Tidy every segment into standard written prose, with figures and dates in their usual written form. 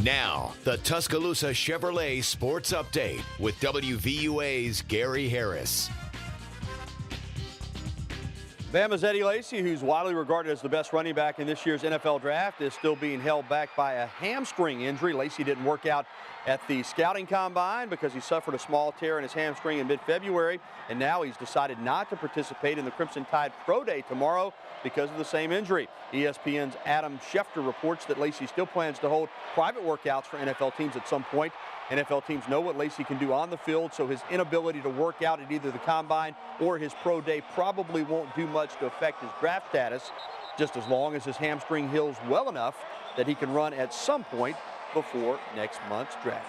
Now, the Tuscaloosa Chevrolet Sports Update with WVUA's Gary Harris. Bama's Eddie Lacy, who's widely regarded as the best running back in this year's NFL draft, is still being held back by a hamstring injury. Lacy didn't work out at the scouting combine because he suffered a small tear in his hamstring in mid-February, and now he's decided not to participate in the Crimson Tide Pro Day tomorrow because of the same injury. ESPN's Adam Schefter reports that Lacy still plans to hold private workouts for NFL teams at some point. NFL teams know what Lacy can do on the field, so his inability to work out at either the combine or his pro day probably won't do much to affect his draft status, just as long as his hamstring heals well enough that he can run at some point before next month's draft.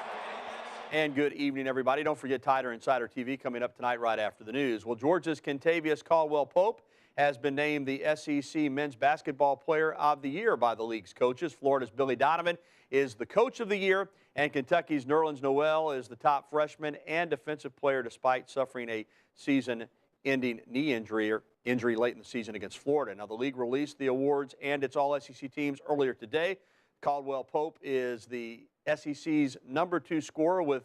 And good evening, everybody. Don't forget Tider Insider TV coming up tonight right after the news. Well, Georgia's Kentavious Caldwell-Pope has been named the SEC Men's Basketball Player of the Year by the league's coaches. Florida's Billy Donovan is the Coach of the Year, and Kentucky's Nerlens Noel is the top freshman and defensive player despite suffering a season-ending knee injury late in the season against Florida. Now, the league released the awards and its all-SEC teams earlier today. Caldwell-Pope is the SEC's #2 scorer with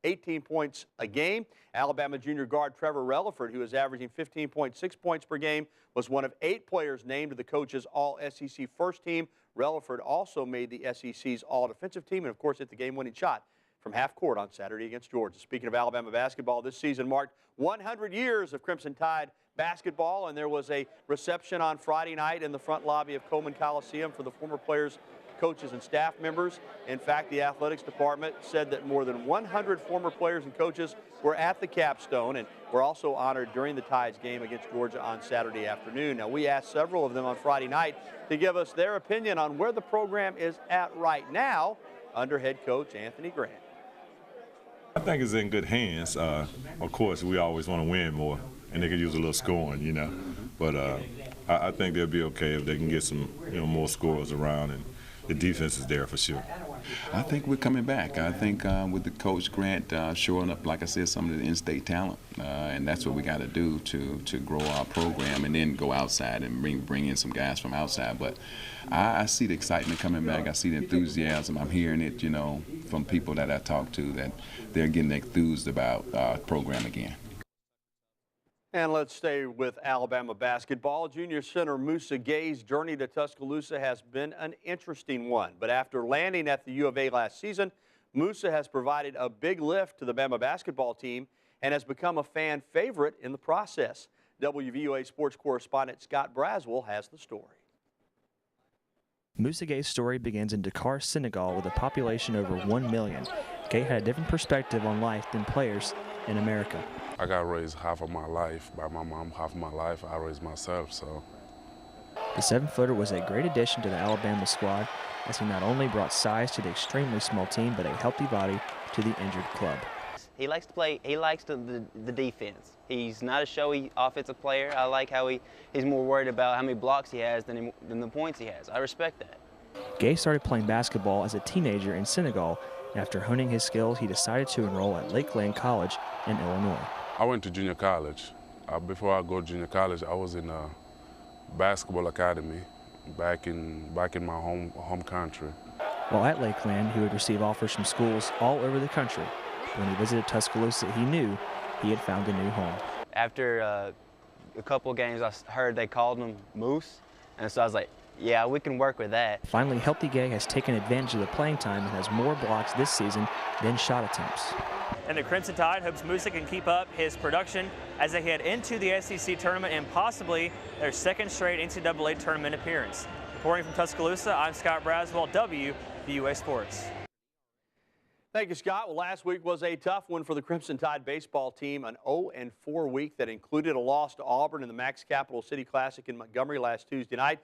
18 points a game. Alabama junior guard Trevor Relaford, who is averaging 15.6 points per game, was one of 8 players named to the coach's all-SEC first team. Relaford also made the SEC's all-defensive team and, of course, hit the game-winning shot from half court on Saturday against Georgia. Speaking of Alabama basketball, this season marked 100 years of Crimson Tide basketball, and there was a reception on Friday night in the front lobby of Coleman Coliseum for the former players, coaches, and staff members. In fact, the athletics department said that more than 100 former players and coaches were at the capstone and were also honored during the Tides game against Georgia on Saturday afternoon. Now, we asked several of them on Friday night to give us their opinion on where the program is at right now under head coach Anthony Grant. I think it's in good hands. Of course, we always want to win more, and they could use a little scoring, you know. But I think they'll be okay if they can get some, more scorers around, and the defense is there for sure. I think we're coming back. I think with the coach Grant showing up, like I said, some of the in-state talent, and that's what we got to do to grow our program and then go outside and bring in some guys from outside. But I see the excitement coming back. I see the enthusiasm. I'm hearing it, from people that I talk to that they're getting enthused about our program again. And let's stay with Alabama basketball. Junior center Musa Gay's journey to Tuscaloosa has been an interesting one. But after landing at the U of A last season, Musa has provided a big lift to the Bama basketball team and has become a fan favorite in the process. WVUA Sports correspondent Scott Braswell has the story. Musa Gay's story begins in Dakar, Senegal, with a population over 1 million. Gay had a different perspective on life than players in America. I got raised half of my life by my mom, half of my life I raised myself, so. The 7-footer was a great addition to the Alabama squad as he not only brought size to the extremely small team, but a healthy body to the injured club. He likes to play, he likes the defense. He's not a showy offensive player. I like how he's more worried about how many blocks he has than the points he has. I respect that. Gay started playing basketball as a teenager in Senegal. After honing his skills, he decided to enroll at Lakeland College in Illinois. I went to junior college. Before I go to junior college, I was in a basketball academy back in my home country. While at Lakeland, he would receive offers from schools all over the country. When he visited Tuscaloosa, he knew he had found a new home. After a couple of games, I heard they called him Moose, and so I was like, yeah, we can work with that. Finally, healthy Gay has taken advantage of the playing time and has more blocks this season than shot attempts. And the Crimson Tide hopes Musa can keep up his production as they head into the SEC tournament and possibly their second straight NCAA tournament appearance. Reporting from Tuscaloosa, I'm Scott Braswell, WVUA Sports. Thank you, Scott. Well, last week was a tough one for the Crimson Tide baseball team, an 0-4 week that included a loss to Auburn in the Max Capital City Classic in Montgomery last Tuesday night.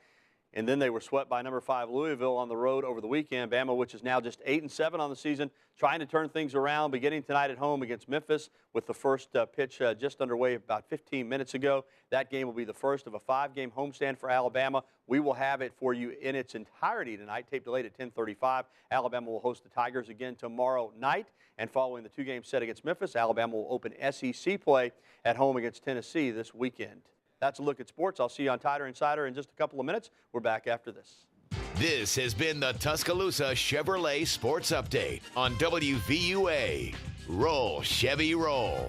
And then they were swept by number 5 Louisville on the road over the weekend. Bama, which is now just 8-7 on the season, trying to turn things around, beginning tonight at home against Memphis with the first pitch just underway about 15 minutes ago. That game will be the first of a 5-game homestand for Alabama. We will have it for you in its entirety tonight, tape delayed at 10:35. Alabama will host the Tigers again tomorrow night. And following the 2-game set against Memphis, Alabama will open SEC play at home against Tennessee this weekend. That's a look at sports. I'll see you on Tider Insider in just a couple of minutes. We're back after this. This has been the Tuscaloosa Chevrolet Sports Update on WVUA. Roll, Chevy, roll.